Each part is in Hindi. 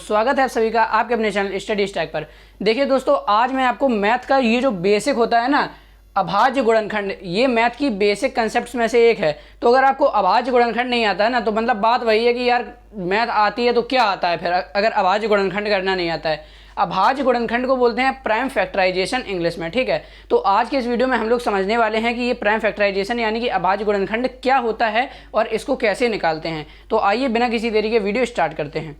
स्वागत है आप सभी का आपके अपने चैनल स्टडी स्टैक पर। देखिए दोस्तों, आज मैं आपको मैथ का ये जो बेसिक होता है ना, अभाज्य गुणनखंड, ये मैथ की बेसिक कंसेप्ट्स में से एक है। तो अगर आपको अभाज्य गुणनखंड नहीं आता है ना, तो मतलब बात वही है कि यार मैथ आती है तो क्या आता है फिर, अगर अभाज्य गुणनखंड करना नहीं आता है। अभाज्य गुणनखंड को बोलते हैं प्राइम फैक्टराइजेशन इंग्लिश में, ठीक है। तो आज के इस वीडियो में हम लोग समझने वाले हैं कि ये प्राइम फैक्टराइजेशन यानी कि अभाज्य गुणनखंड क्या होता है और इसको कैसे निकालते हैं। तो आइए बिना किसी देरी के वीडियो स्टार्ट करते हैं।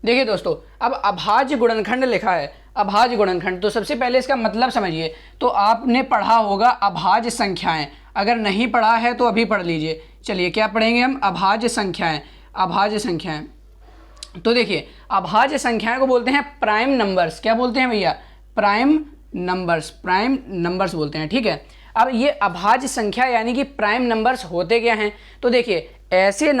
देखिए दोस्तों, अब अभाज्य गुणनखंड लिखा है, अभाज्य गुणनखंड, तो सबसे पहले इसका मतलब समझिए। तो आपने पढ़ा होगा अभाज्य संख्याएं, अगर नहीं पढ़ा है तो अभी पढ़ लीजिए। चलिए क्या पढ़ेंगे हम? अभाज्य संख्याएं। अभाज्य संख्याएं, तो देखिए अभाज्य संख्याएं को बोलते हैं प्राइम नंबर्स। क्या बोलते हैं भैया? प्राइम नंबर्स, प्राइम नंबर्स बोलते हैं, ठीक है। अब ये अभाज्य संख्या यानी कि प्राइम नंबर्स होते क्या हैं? तो देखिए ऐसे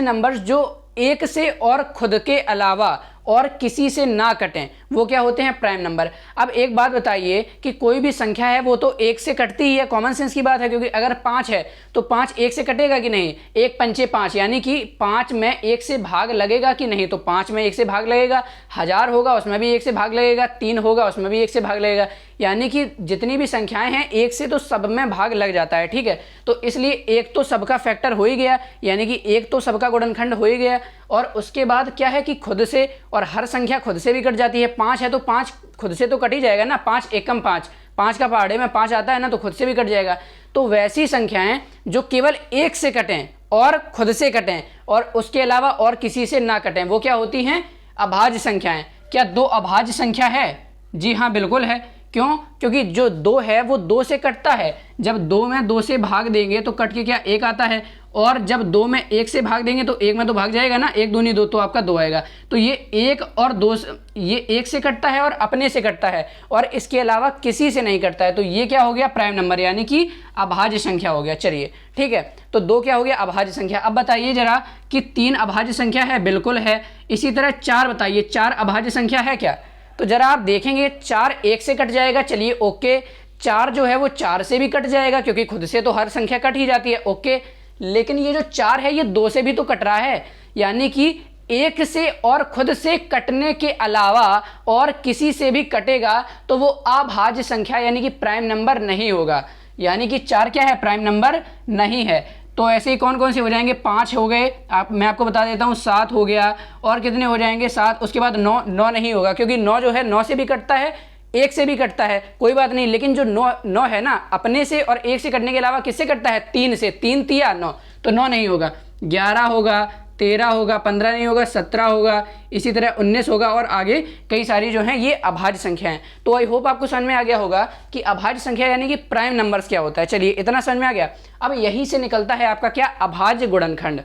नंबर्स जो एक से और खुद के अलावा और किसी से ना कटें, वो क्या होते हैं? Prime number. अब एक बात बताइए कि कोई भी संख्या है वो तो एक से कटती ही है, कॉमन सेंस की बात है, क्योंकि अगर 5 है तो 5 एक से कटेगा कि नहीं? 1 पंचे 5, यानी कि 5 में 1 से भाग लगेगा कि नहीं? तो 5 में 1 से भाग लगेगा। 1000 होगा उसमें भी 1 से भाग लगेगा, 3 होगा उसमें भी 1 से भाग लगेगा, यानी कि जितनी भी संख्याएं हैं 1 से तो सब में भाग लग जाता है, ठीक है। तो इसलिए एक तो सबका फैक्टर हो ही गया, यानी कि एक तो सबका गुणनखंड हो ही गया। और उसके बाद क्या है कि खुद से, और हर संख्या खुद से भी कट जाती है। 5 है तो 5 खुद से तो कट ही जाएगा ना, 5 एकम 5, 5 का पहाड़े में 5 आता है ना, तो खुद से भी कट जाएगा। तो वैसी संख्याएं जो केवल एक से कटें और खुद से कटें और उसके अलावा और किसी से ना कटें, वो क्या होती हैं? अभाज्य संख्याएं। क्या 2 अभाज्य संख्या है? जी हाँ, बिल्कुल है। क्यों? क्योंकि जो 2 है वो 2 से कटता है। जब 2 में 2 से भाग देंगे तो कट के क्या 1 आता है, और जब 2 में 1 से भाग देंगे तो 1 में तो भाग जाएगा ना, 1 दूनी 2, तो आपका 2 आएगा। तो ये 1 और 2, ये 1 से कटता है और अपने से कटता है और इसके अलावा किसी से नहीं कटता है। तो ये क्या हो गया? प्राइम नंबर, यानी कि अभाज्य संख्या हो गया। चलिए ठीक है, तो 2 क्या हो गया? अभाज्य संख्या। अब बताइए जरा कि 3 अभाज्य संख्या है? बिल्कुल है। इसी तरह 4 बताइए, 4 अभाज्य संख्या है क्या? तो जरा आप देखेंगे 4 1 से कट जाएगा, चलिए ओके। 4 जो है वो 4 से भी कट जाएगा, क्योंकि खुद से तो हर संख्या कट ही जाती है, ओके। लेकिन ये जो 4 है ये 2 से भी तो कट रहा है, यानी कि 1 से और खुद से कटने के अलावा और किसी से भी कटेगा तो वो अभाज्य संख्या यानी कि प्राइम नंबर नहीं होगा। यानी कि 4 क्या है? प्राइम नंबर नहीं है। तो ऐसे ही कौन कौन से हो जाएंगे? 5 हो गए, मैं आपको बता देता हूँ, 7 हो गया, और कितने हो जाएंगे? 7। उसके बाद 9 नहीं होगा, क्योंकि 9 जो है 9 से भी कटता है, 1 से भी कटता है, कोई बात नहीं। लेकिन जो 9 है ना, अपने से और 1 से कटने के अलावा किससे कटता है? 3 से। 3 तिया 9, तो 9 नहीं होगा। 11 होगा, 13 होगा, 15 नहीं होगा, 17 होगा, इसी तरह 19 होगा, और आगे कई सारी जो हैं ये अभाज्य संख्या हैं। तो आई होप आपको समझ में आ गया होगा कि अभाज्य संख्या यानी कि प्राइम नंबर्स क्या होता है। चलिए इतना समझ में आ गया। अब यहीं से निकलता है आपका क्या? अभाज्य गुणनखंड।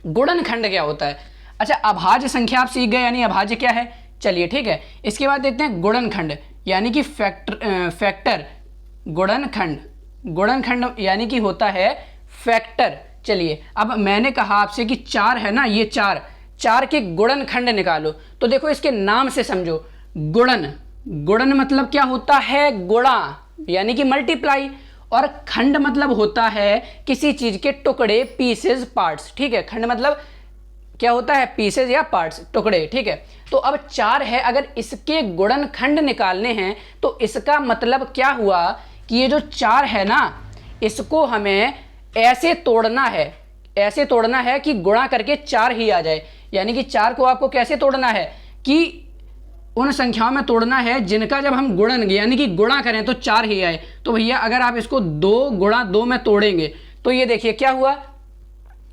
गुणनखंड क्या होता है? अच्छा, अभाज्य संख्या आप सीख गए, यानी अभाज्य क्या है। चलिए ठीक है, इसके बाद देखते हैं गुणनखंड, यानी कि फैक्टर। गुणनखंड, गुणनखंड यानी कि होता है फैक्टर। चलिए अब मैंने कहा आपसे कि 4 है ना, ये 4 के गुणनखंड निकालो। तो देखो इसके नाम से समझो, गुणन, गुणन मतलब क्या होता है? गुणा, यानी कि मल्टीप्लाई, और खंड मतलब होता है किसी चीज के टुकड़े, पीसेस, पार्ट्स, ठीक है। खंड मतलब क्या होता है? पीसेस या पार्ट्स, टुकड़े, ठीक है। तो अब 4 है, अगर इसके गुणनखंड निकालने हैं तो इसका मतलब क्या हुआ कि ये जो 4 है ना, इसको हमें ऐसे तोड़ना है, ऐसे तोड़ना है कि गुणा करके 4 ही आ जाए। यानी कि 4 को आपको कैसे तोड़ना है कि उन संख्याओं में तोड़ना है जिनका जब हम गुणन यानी कि गुणा करें तो 4 ही आए। तो भैया अगर आप इसको 2 गुणा 2 में तोड़ेंगे तो ये देखिए क्या हुआ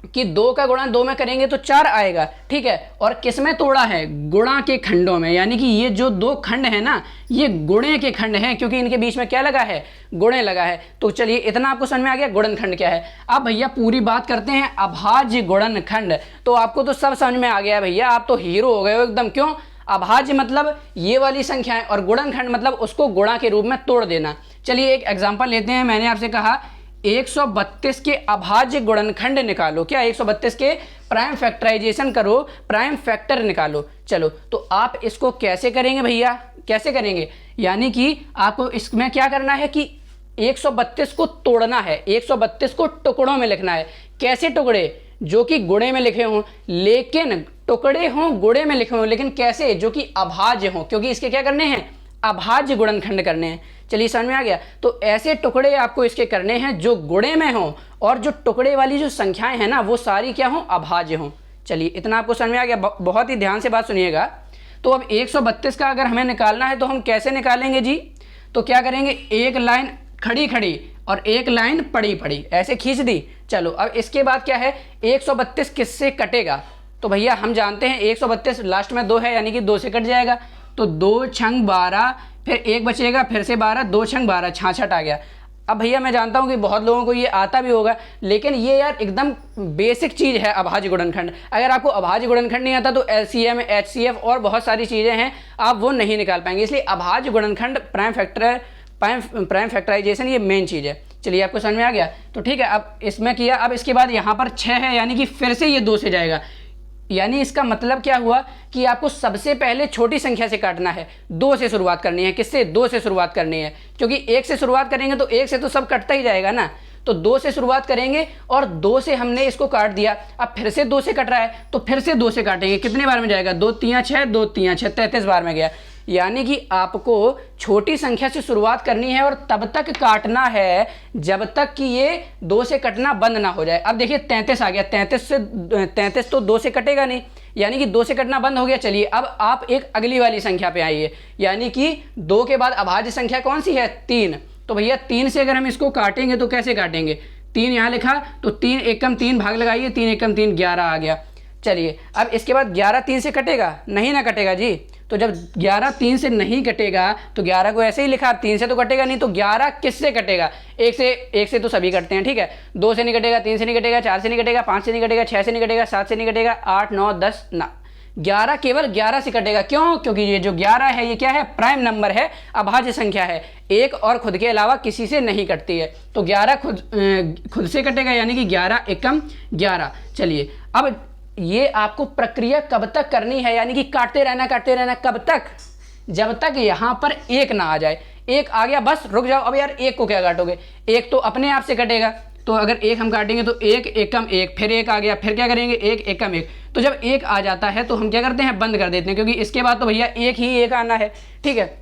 कि 2 का गुणा 2 में करेंगे तो 4 आएगा, ठीक है। और किस में तोड़ा है? गुणा के खंडों में, यानी कि ये जो 2 खंड है ना, ये गुणे के खंड हैं, क्योंकि इनके बीच में क्या लगा है? गुणे लगा है। तो चलिए इतना आपको समझ में आ गया गुणनखंड क्या है। अब भैया पूरी बात करते हैं अभाज्य गुणनखंड। तो आपको तो सब समझ में आ गया है भैया, आप तो हीरो हो गए हो एकदम। क्यों? अभाज्य मतलब ये वाली संख्याएं, और गुणनखंड मतलब उसको गुणा के रूप में तोड़ देना। चलिए एक एग्जाम्पल लेते हैं। मैंने आपसे कहा 132 के अभाज्य गुणनखंड निकालो। क्या? 132 के प्राइम फैक्टराइजेशन करो, प्राइम फैक्टर निकालो। चलो तो आप इसको कैसे करेंगे भैया? कैसे करेंगे? यानी कि आपको इसमें क्या करना है कि 132 को तोड़ना है, 132 को टुकड़ों में लिखना है। कैसे टुकड़े? जो कि गुणे में लिखे हों, लेकिन टुकड़े हों गुणे में लिखे हों, लेकिन कैसे, जो कि अभाज्य हों, क्योंकि इसके क्या करने हैं, अभाज्य गुणनखंड करने हैं। चलिए समझ में आ गया। तो ऐसे टुकड़े आपको इसके करने हैं जो गुणे में हों और जो टुकड़े वाली जो संख्याएं हैं ना वो सारी क्या हों, अभाज्य हों। चलिए इतना आपको समझ में आ गया। बहुत ही ध्यान से बात सुनिएगा। तो अब 132 का अगर हमें निकालना है तो हम कैसे निकालेंगे जी, तो क्या करेंगे, एक लाइन खड़ी खड़ी और एक लाइन पड़ी पड़ी ऐसे खींच दी। चलो अब इसके बाद क्या है, 132 किससे कटेगा, तो भैया हम जानते हैं 132 लास्ट में 2 है यानी कि 2 से कट जाएगा। तो 2 छंग 12, फिर 1 बचेगा, फिर से 12, 2 छंग 12, 66 आ गया। अब भैया मैं जानता हूँ कि बहुत लोगों को ये आता भी होगा, लेकिन ये यार एकदम बेसिक चीज़ है अभाज्य गुणनखंड। अगर आपको अभाज्य गुणनखंड नहीं आता तो LCM, HCF और बहुत सारी चीज़ें हैं, आप वो नहीं निकाल पाएंगे। इसलिए अभाज्य गुणनखंड प्राइम फैक्टराइजेशन ये मेन चीज़ है। चलिए आपको समझ में आ गया। तो ठीक है, अब इसमें किया। अब इसके बाद यहाँ पर 6 है यानी कि फिर से ये 2 से जाएगा। यानी इसका मतलब क्या हुआ कि आपको सबसे पहले छोटी संख्या से काटना है, 2 से शुरुआत करनी है। किससे, 2 से शुरुआत करनी है, क्योंकि 1 से शुरुआत करेंगे तो 1 से तो सब कटता ही जाएगा ना। तो 2 से शुरुआत करेंगे और 2 से हमने इसको काट दिया। अब फिर से 2 से कट रहा है तो फिर से 2 से काटेंगे। कितने बार में जाएगा, 2 3 6, 2 3 6, 33 बार में गया। यानी कि आपको छोटी संख्या से शुरुआत करनी है और तब तक काटना है जब तक कि ये 2 से कटना बंद ना हो जाए। अब देखिए 33 आ गया, 33 तो 2 से कटेगा नहीं, यानी कि 2 से कटना बंद हो गया। चलिए अब आप एक अगली वाली संख्या पे आइए, यानी कि 2 के बाद अभाज्य संख्या कौन सी है, 3। तो भैया 3 से अगर हम इसको काटेंगे तो कैसे काटेंगे, 3 यहाँ लिखा तो 3 एकम 3 भाग लगाइए, 3 एकम 3, 11 आ गया। चलिए अब इसके बाद 11 3 से कटेगा, नहीं ना कटेगा जी। तो जब 11 3 से नहीं कटेगा तो 11 को ऐसे ही लिखा, 3 से तो कटेगा नहीं, तो 11 किससे कटेगा, 1 से तो सभी कटते हैं, ठीक है। 2 से नहीं कटेगा, 3 से नहीं कटेगा, 4 से नहीं कटेगा, 5 से नहीं कटेगा, 6 से नहीं कटेगा, 7 से नहीं कटेगा, 8 9 10 ना, 11 केवल 11 से कटेगा। क्यों, क्योंकि ये जो 11 है ये क्या है, प्राइम नंबर है, अभाज्य संख्या है, एक और खुद के अलावा किसी से नहीं कटती है। तो 11 खुद से कटेगा, यानी कि 11 एकम 11। चलिए अब ये आपको प्रक्रिया कब तक करनी है, यानी कि काटते रहना, कब तक, जब तक यहाँ पर 1 ना आ जाए। 1 आ गया बस रुक जाओ। अब यार 1 को क्या काटोगे, 1 तो अपने आप से कटेगा। तो अगर 1 हम काटेंगे तो 1 एकम 1, फिर 1 आ गया, फिर क्या करेंगे, 1 एकम 1। तो जब 1 आ जाता है तो हम क्या करते हैं, बंद कर देते हैं, क्योंकि इसके बाद तो भैया 1 ही 1 आना है, ठीक है।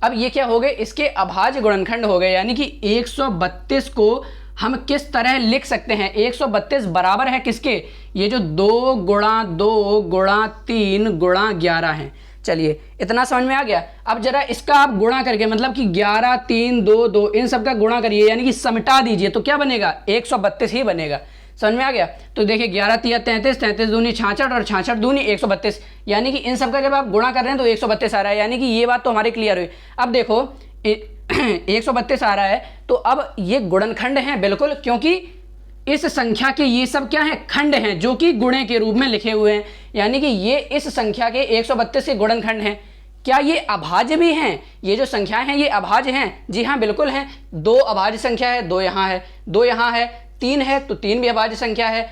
अब ये क्या हो गए, इसके अभाज्य गुणनखंड हो गए, यानी कि 132 को हम किस तरह लिख सकते हैं, 132 बराबर है किसके, ये जो 2 गुणा 2 गुणा 3 गुणा 11 है। चलिए इतना समझ में आ गया। अब जरा इसका आप गुणा करके, मतलब कि 11 3 2 2 इन सब का गुणा करिए, यानी कि समटा दीजिए, तो क्या बनेगा, 132 ही बनेगा। समझ में आ गया। तो देखिए 11 3 33, 33 दूनी 66 और 66 दूनी 132, यानी कि इन सब का जब आप गुणा कर रहे हैं तो 132 आ रहा है, यानी कि ये बात तो हमारी क्लियर हुई। अब देखो 132 आ रहा है, तो अब ये गुणनखंड है बिल्कुल, क्योंकि इस संख्या के ये सब क्या है, खंड हैं, जो कि गुणे के रूप में लिखे हुए हैं, यानी कि ये इस संख्या के 132 के गुणनखंड हैं। क्या ये अभाज्य भी हैं, ये जो संख्याएं हैं ये अभाज्य हैं, जी हाँ बिल्कुल हैं। 2 अभाज्य संख्या है, 2 यहाँ है, 2 यहाँ है, 3 है तो 3 भी अभाज्य संख्या है,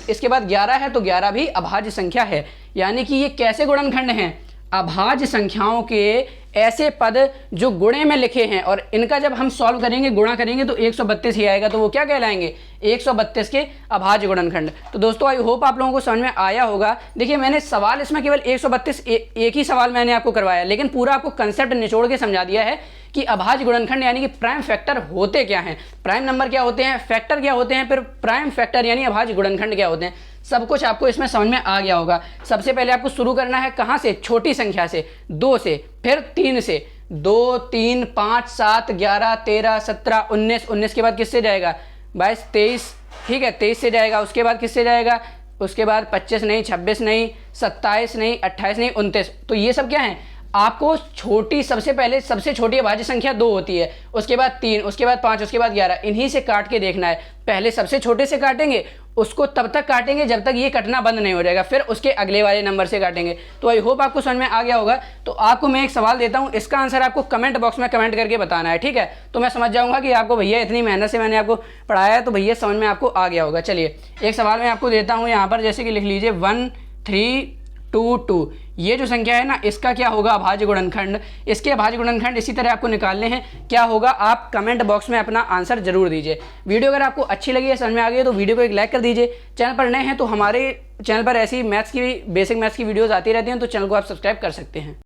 इसके बाद 11 है तो 11 भी अभाज्य संख्या है। यानी कि ये कैसे गुणनखंड हैं, अभाज्य संख्याओं के ऐसे पद जो गुणे में लिखे हैं, और इनका जब हम सॉल्व करेंगे, गुणा करेंगे तो 132 ही आएगा, तो वो क्या कहलाएंगे, 132 के अभाज्य गुणनखंड। तो दोस्तों आई होप आप लोगों को समझ में आया होगा। देखिए मैंने सवाल इसमें केवल 132 एक ही सवाल मैंने आपको करवाया, लेकिन पूरा आपको कंसेप्ट निचोड़ के समझा दिया है कि अभाज्य गुणनखंड यानी कि प्राइम फैक्टर होते क्या हैं, प्राइम नंबर क्या होते हैं, फैक्टर क्या होते हैं, फिर प्राइम फैक्टर यानी अभाज्य गुणनखंड क्या होते हैं। सब कुछ आपको इसमें समझ में आ गया होगा। सबसे पहले आपको शुरू करना है कहाँ से, छोटी संख्या से, 2 से, फिर 3 से, 2 3 5 7 11 13 17 19, 19 के बाद किससे जाएगा, 22 23, ठीक है 23 से जाएगा। उसके बाद किससे जाएगा, उसके बाद 25 नहीं, 26 नहीं, 27 नहीं, 28 नहीं, 29। तो ये सब क्या है, आपको छोटी, सबसे पहले सबसे छोटी अभाज्य संख्या 2 होती है, उसके बाद 3, उसके बाद 5, उसके बाद 11, इन्हीं से काट के देखना है। पहले सबसे छोटे से काटेंगे, उसको तब तक काटेंगे जब तक ये कटना बंद नहीं हो जाएगा, फिर उसके अगले वाले नंबर से काटेंगे। तो आई होप आपको समझ में आ गया होगा। तो आपको मैं एक सवाल देता हूँ, इसका आंसर आपको कमेंट बॉक्स में कमेंट करके बताना है, ठीक है। तो मैं समझ जाऊँगा कि आपको भैया इतनी मेहनत से मैंने आपको पढ़ाया है, तो भैया समझ में आपको आ गया होगा। चलिए एक सवाल मैं आपको देता हूँ यहाँ पर, जैसे कि लिख लीजिए 1 3 2 ये जो संख्या है ना, इसका क्या होगा अभाज्य गुणनखंड। इसके अभाज्य गुणनखंड इसी तरह आपको निकालने हैं। क्या होगा, आप कमेंट बॉक्स में अपना आंसर जरूर दीजिए। वीडियो अगर आपको अच्छी लगी है, समझ में आ गई है, तो वीडियो को एक लाइक कर दीजिए। चैनल पर नए हैं तो हमारे चैनल पर ऐसी मैथ्स की बेसिक मैथ्स की वीडियोज़ आती रहती हैं, तो चैनल को आप सब्सक्राइब कर सकते हैं।